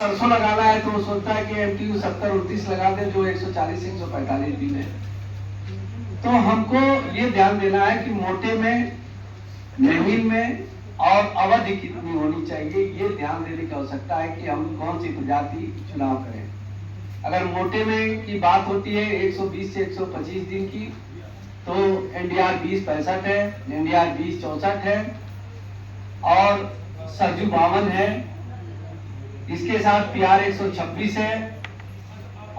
सरसों लगाना है तो वो सोचता है कि एमटीयू 70-29 लगा दे जो 140-145 दिन है। तो हमको ये ध्यान देना है कि मोटे में, महीन में और अवधि कितनी होनी चाहिए, ये ध्यान देने की आवश्यकता है कि हम कौन सी प्रजाति चुनाव करें। अगर मोटे में की बात होती है 120 से 125 दिन की, तो एनडीआर 2065 है, एनडीआर 2064 है और सरजू 52 है। इसके साथ पीआर 126 है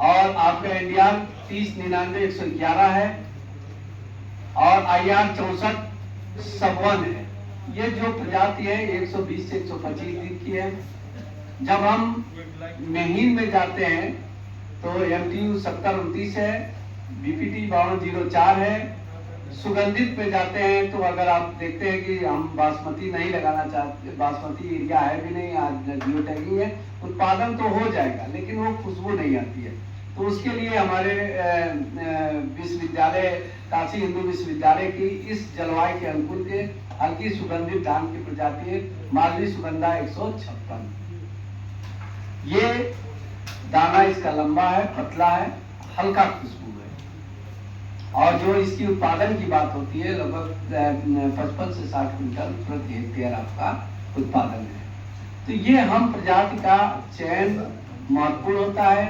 और आपका एनडीआर 3099-111 है और आईआर 64-51 है। ये जो प्रजाति है 120 से 125 दिन की है। जब हम महीन में जाते हैं तो एमटीयू 70-29 है, बीपीटी 5204 है। सुगंधित पे जाते हैं तो अगर आप देखते हैं कि हम बासमती नहीं लगाना चाहते, बासमती एरिया है भी नहीं, आज जियो टैगिंग है, उत्पादन तो हो जाएगा लेकिन वो खुशबू नहीं आती है। तो उसके लिए हमारे विश्वविद्यालय, काशी हिंदू विश्वविद्यालय की इस जलवायु के अनुकूल के हल्की सुगंधित धान की प्रजाति है मालवी सुगंधा 156। ये दाना इसका लंबा है, पतला है, हल्का खुशबू है और जो इसकी उत्पादन की बात होती है लगभग 55 से 60 क्विंटल प्रति हेक्टेयर आपका उत्पादन है। तो ये हम प्रजाति का चयन महत्वपूर्ण होता है।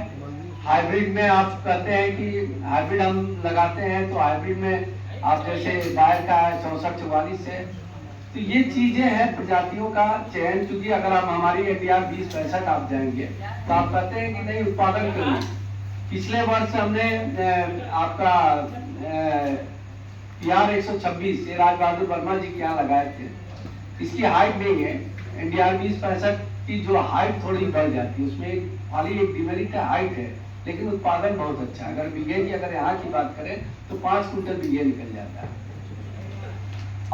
हाइब्रिड में आप कहते हैं कि हाइब्रिड हम लगाते हैं तो हाइब्रिड में आप जैसे बायर का 64-44 है। तो ये चीजें हैं प्रजातियों का चयन, क्योंकि अगर आप हमारी एनडीआर 2065 आप जाएंगे तो आप कहते हैं कि नहीं उत्पादन क्यों नहीं। पिछले वर्ष हमने आपका पीआर 126 ये राज बहादुर वर्मा जी के यहाँ लगाए थे। इसकी हाइट नहीं है, एनडीआर 2065 की जो हाइट थोड़ी बढ़ जाती है, उसमें खाली एक डिमेरिट का हाइट है लेकिन उत्पादन बहुत अच्छा है। अगर बीघे की अगर यहाँ की बात करें तो 5 क्विंटल बीघे निकल जाता है।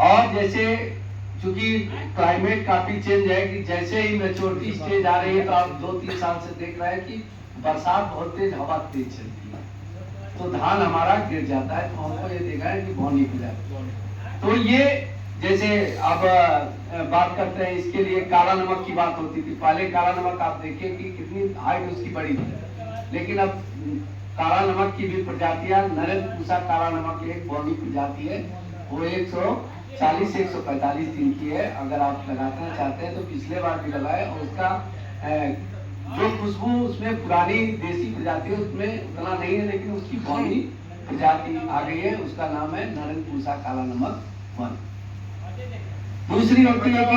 और जैसे चूंकि क्लाइमेट काफी चेंज है कि जैसे ही मैच्योरिटी स्टेज आ रही है तो आप 2-3 साल से देख रहे हैं कि बरसात बहुत तेज, हवा तेज चलती है तो धान हमारा गिर जाता है। तो हमको ये देखा है कि भौनी हो जाती है। तो ये जैसे अब बात करते हैं इसके लिए काला नमक की बात होती थी। पहले काला नमक आप देखिए कि कितनी हाइट उसकी बड़ी थी, लेकिन अब काला नमक की भी प्रजातियां, नरेंद्र पूसा काला नमक एक बौनी प्रजाति है, वो 140 से 145 दिन की है। अगर आप लगाना चाहते हैं तो पिछले बार भी लगाए और उसका जो खुशबू उसमें पुरानी देसी प्रजाति है उसमें उतना नहीं है, लेकिन उसकी बौनी प्रजाति आ गई है, उसका नाम है नरेंद्र पूसा काला नमक 1। दूसरी होती है कि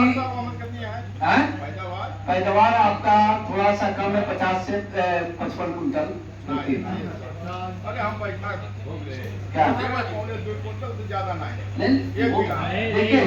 पैदावार आपका थोड़ा सा कम है, 50 से 55 कुंटल होती है। क्या ज्यादा नहीं, देखिए